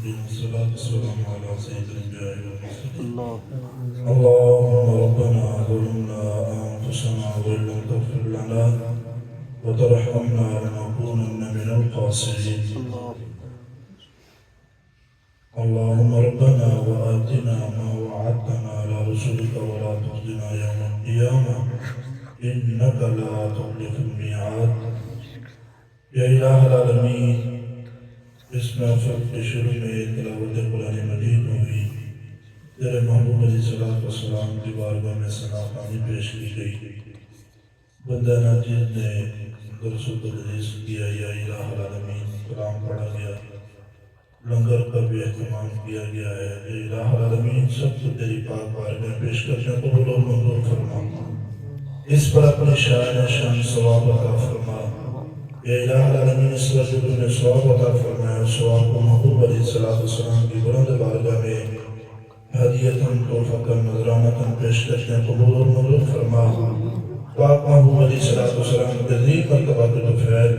والصلاة والسلام على سيد الأنبياء والمرسلين. اللهم ربنا ظلمنا أنفسنا وإن لم تغفر لنا وترحمنا لنكونن من الخاسرين. اللهم ربنا وآتنا ما وعدتنا على رسلك ولا تخزنا يوم القيامة إنك لا تخلف الميعاد. يا إله العالمين، اس محفل کے شروع میں تلاوت قرآن مجید ہوئی، تیرے محبوب علیہ السلام کی بارگاہ میں ثنا خوانی پیش کی گئی، بندہ ناجیز نے درس و تدریس کیا، یا الہ العالمین کلام پڑھا گیا، لنگر کا بھی اہتمام کیا گیا ہے۔ اے الہ العالمین، سب کو تیری پاک بارگاہ پیش کرنے قبول و منظور فرما، اس پر اپنی شان ثواب عطا فرما۔ اے الہ العالمین، اس پر جو تم نے ثواب عطا فرمایا، ثواب کو محبوب علیہ السلام کی بلند بارگاہ میں ہدیتاً تحفۃً نذرانۃً پیش کرنے قبول و منظور فرما۔ پاک محبوب علیہ السلام کے عظیم مرتبہ کے طفیل،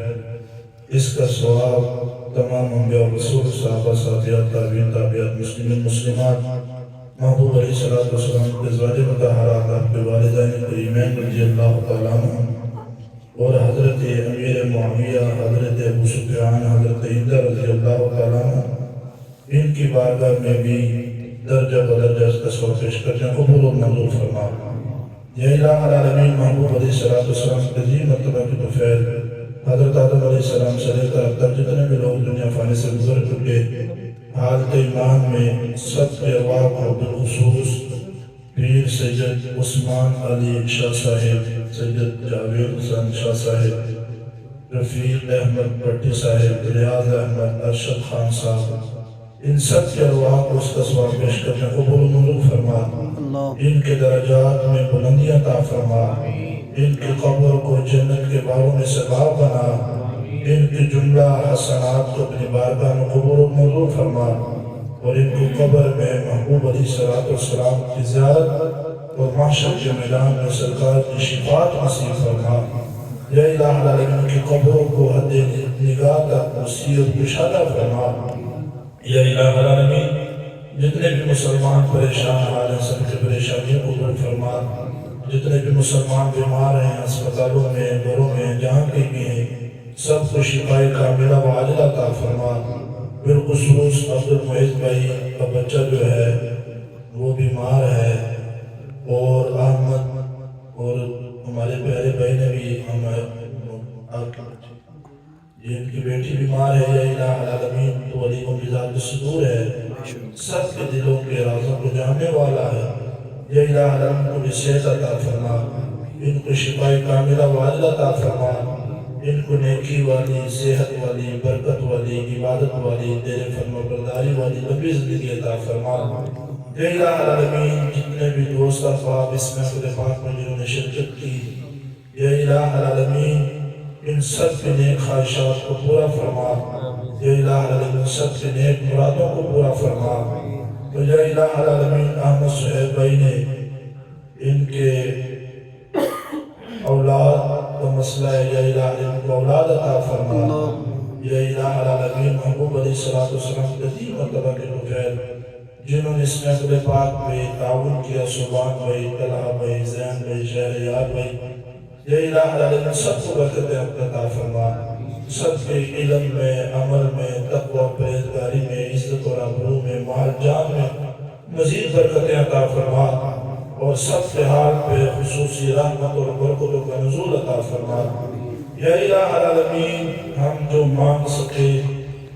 اس کا ثواب تمام انبیاء و رسول، صحابہ، صحابیات، تابعین، تابعات، مسلمین، مسلمات، محبوب علیہ السلام کے ازواج مطہرات، آپ کے والدین کریمین رضی اللہ تعالیٰ عنہ، اور حضرت امیر معاویہ، حضرت ابو سفیان، حضرت ہند رضی اللہ تعالیٰ عنہ، ان کی بارگاہ میں بھی درجہ بدرجہ اس کا ثواب پیش کرنے قبول و منظور فرما۔ یا الہ العالمین، محبوب علیہ السلام کے عظیم مرتبہ کی طفیل، حضرت آدم علیہ السلام سے لے کر اب تک جتنے بھی لوگ دنیا فانی سے گزر چکے، حالت ایمان میں سب کے ارواح کو بالخصوص پیر سید عثمان علی شاہ صاحب، سید جاوید حسن شاہ صاحب، رفیق احمد بٹی صاحب، ریاض احمد، ارشد خان صاحب، ان سب کے ارواح کو اس کا ثواب پیش کرنے قبول و منظور فرما، ان کے درجات میں بلندیاں عطا فرما، ان کی قبر کو جنت کے باغوں میں سے باغ بنا، ان کی جملہ حسنات کو اپنی بارگاہ میں قبول و منظور فرما، اور ان کو قبر میں محبوب علیہ السلام کی زیارت اور محشر کے میدان میں سرکار کی شفاعت نصیب فرما۔ یا الہ العالمین، کی قبروں کو حد نگاہ تک وسیع اور کشادہ فرما۔ یا الہ العالمین، جتنے بھی مسلمان پریشان حال ہیں، سب کی پریشانیوں کو دور فرما۔ جتنے بھی مسلمان بیمار ہیں، اسپتالوں میں، گھروں میں، جہاں کہیں بھی ہیں، سب کو شفائے کاملہ و عاجلہ عطا فرما۔ بالخصوص عبد المعز بھائی کا بچہ جو ہے وہ بیمار ہے، اور احمد اور ہمارے پیارے بھائی نے بھی ان کی بیٹی بیمار ہے۔ یا الہ العالمین، تو علی کو مزاج صدور ہے، سب کے دلوں کے رازوں کو جاننے والا ہے۔ یا الہ العالمین، کو بھی صحت عطا فرما، ان کو شفائے کاملہ و عاجلہ عطا فرما، ان کو نیکی والی، صحت والی، برکت والی، عبادت والی، تیرے فرما برداری والی لمبی زندگی عطا فرما۔ یا الہ العالمین، جتنے بھی دوست احباب اس محفل پاک میں جنہوں نے شرکت کی، یا الہ العالمین، ان سب کے نیک خواہشات کو پورا فرما۔ یا الہ العالمین، سب کے نیک مرادوں کو پورا فرما۔ تو یا الہ العالمین، احمد صہیب بھائی نے ان کے اولاد کا مسئلہ ہے، یا الہ العالمین کو اولاد عطا فرما۔ یا الہ العالمین، محبوب علیہ السلام کے عظیم مرتبہ کے طفیل، جنہوں نے اس محفل پاک میں تعاون کیا، سبحان بھائی، طلحہ بھائی، زین بھائی، شہریار بھائی، یا الہ العالمین، سب کو برکت عطا فرما۔ سب کے علم میں، عمل میں، تقوی و پرہیزگاری میں، عزت اور آبرو میں، مال جان میں مزید برکت عطا فرما، اور سب کے حال پہ خصوصی رحمت اور برکتوں کا نزول عطا فرما۔ یا الہ العالمین، ہم جو مانگ سکے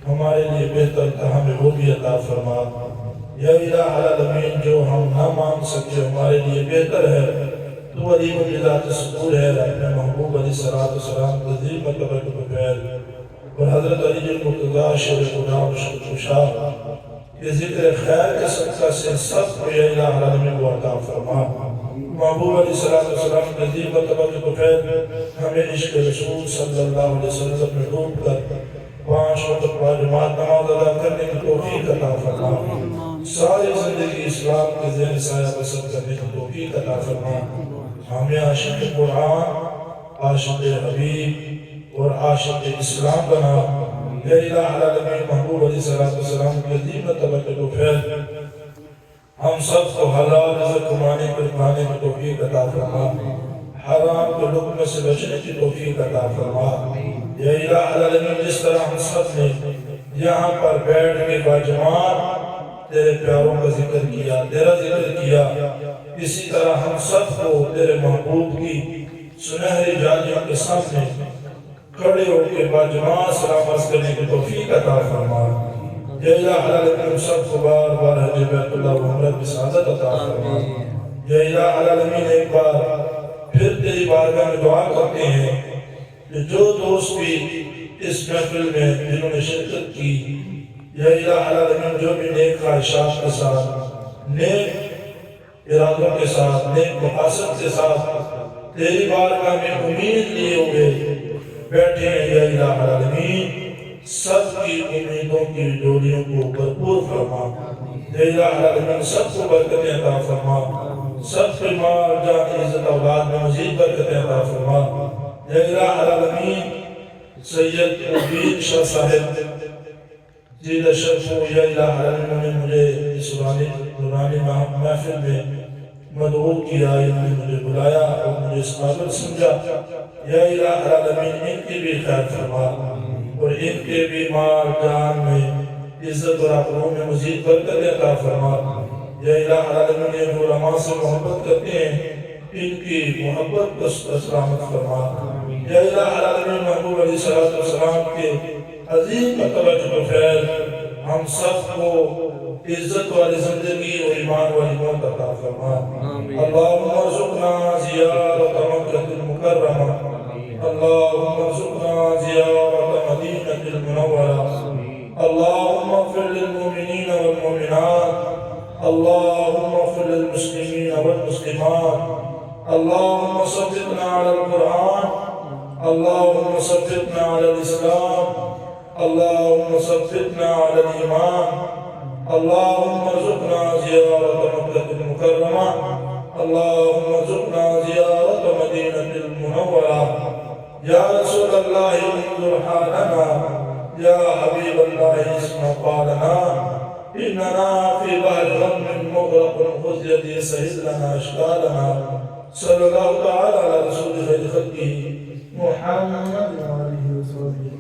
ہمارے لیے بہتر تھا، ہمیں وہ بھی عطا فرما۔ یا الہ العالمین، جو ہم نہ مانگ سکے ہمارے لیے بہتر ہے، تو علی و ذات صدور ہے، اپنے محبوب علیہ السلام کے عظیم مرتبہ کے طفیل، اور حضرت علی المرتضیٰ شیر خدا و شکر خوشا یہ ذکر خیر کے صدقہ سے سب کو یا الہ العالمین کو عطا فرما۔ محبوب علیہ السلام کے عظیم مرتبہ کے طفیل، ہمیں عشق رسول صلی اللہ علیہ وسلم میں ڈوب کر 5 وقت واجبات نماز ادا کرنے کی توفیق عطا فرما۔ ساری زندگی اسلام کے زیر سایہ بسر کرنے کی توفیق عطا فرما۔ ہمیں عاشق قرآن، عاشق حبیب اور عاشق اسلام بنا، یا الہ العالمین محبوب علیہ السلام کی عظیم مرتبہ کے توفیق ہم سب کو حلال رزق کمانے پر کھانے کی توفیق عطا فرما، حرام کے لقمے سے بچنے کی توفیق عطا فرما۔ یا الہ العالمین جس طرح ہم سب نے یہاں پر بیٹھ کے باجماعت تیرے پیاروں کا ذکر کیا، تیرا ذکر کیا، اسی طرح ہم سب کو تیرے محبوب کی سنہری جالیوں کے سامنے کھڑے ہو کے باجماعت سلام عرض کرنے کی توفیق عطا فرما۔ یا الہ العالمین سب کو بار بار حج بیت اللہ و عمرہ کی سعادت عطا فرما۔ یا الہ العالمین ایک بار پھر تیری بارگاہ میں دعا کرتے ہیں کہ جو دوست بھی اس محفل میں جنہوں نے شرکت کی، یا الہ العالمین جو بھی نیک خواہشات کے ساتھ، نیک ارادوں کے ساتھ، نیک مقاصد کے ساتھ تیری بارگاہ میں امید لیے ہوئے بیٹھے ہیں، یا الہ العالمین سب کی امیدوں کی ڈوریوں کو بھرپور فرما۔ یا الہ العالمین سب کو برکتیں عطا فرما، سب کے مال جان عزت اولاد میں مزید برکتیں عطا فرما۔ یا الہ العالمین سید عبید شاہ صاحب زیدہ شرف ہو، یا الہ العالمین نے مجھے اس نورانی محفل میں مدعو کیا، انہوں نے مجھے بلایا اور مجھے اس قابل سمجھا۔ یا الہ العالمین ان کی بھی خیر فرما اور ان کے بھی مال جان میں عزت اور آبرو میں مزید برکت عطا فرما۔ یا الہ العالمین یہ علماء سے محبت کرتے ہیں، ان کی محبت کو سلامت فرما۔ یا الہ العالمین محبوب علیہ السلام کے عظیم مرتبہ کے توفیق ہم سب کو عزت والی زندگی اور ایمان والی موت عطا فرما۔ اللہم ارزقنا زیارت مکہ المکرمہ، اللہم ارزقنا زیارت مدینہ المنورہ، اللہم اغفر للمؤمنین والمؤمنات، اللہم اغفر للمسلمین والمسلمات، اللہم ثبتنا علی القرآن، اللہم ثبتنا علی الاسلام، اللہم ثبتنا علی الایمان، اللہم ارزقنا زیارت مکہ المکرمہ، اللہم ارزقنا زیارت مدینہ المنورہ۔ یا رسول اللہ انظر حالنا، یا حبیب اللہ اسمع قالنا، اننا فی بحر غم مغرق خذ یدی سہل لنا اشکالنا۔ صلی اللہ تعالی علی رسول خیر خلقہ محمد علیہ وسلم۔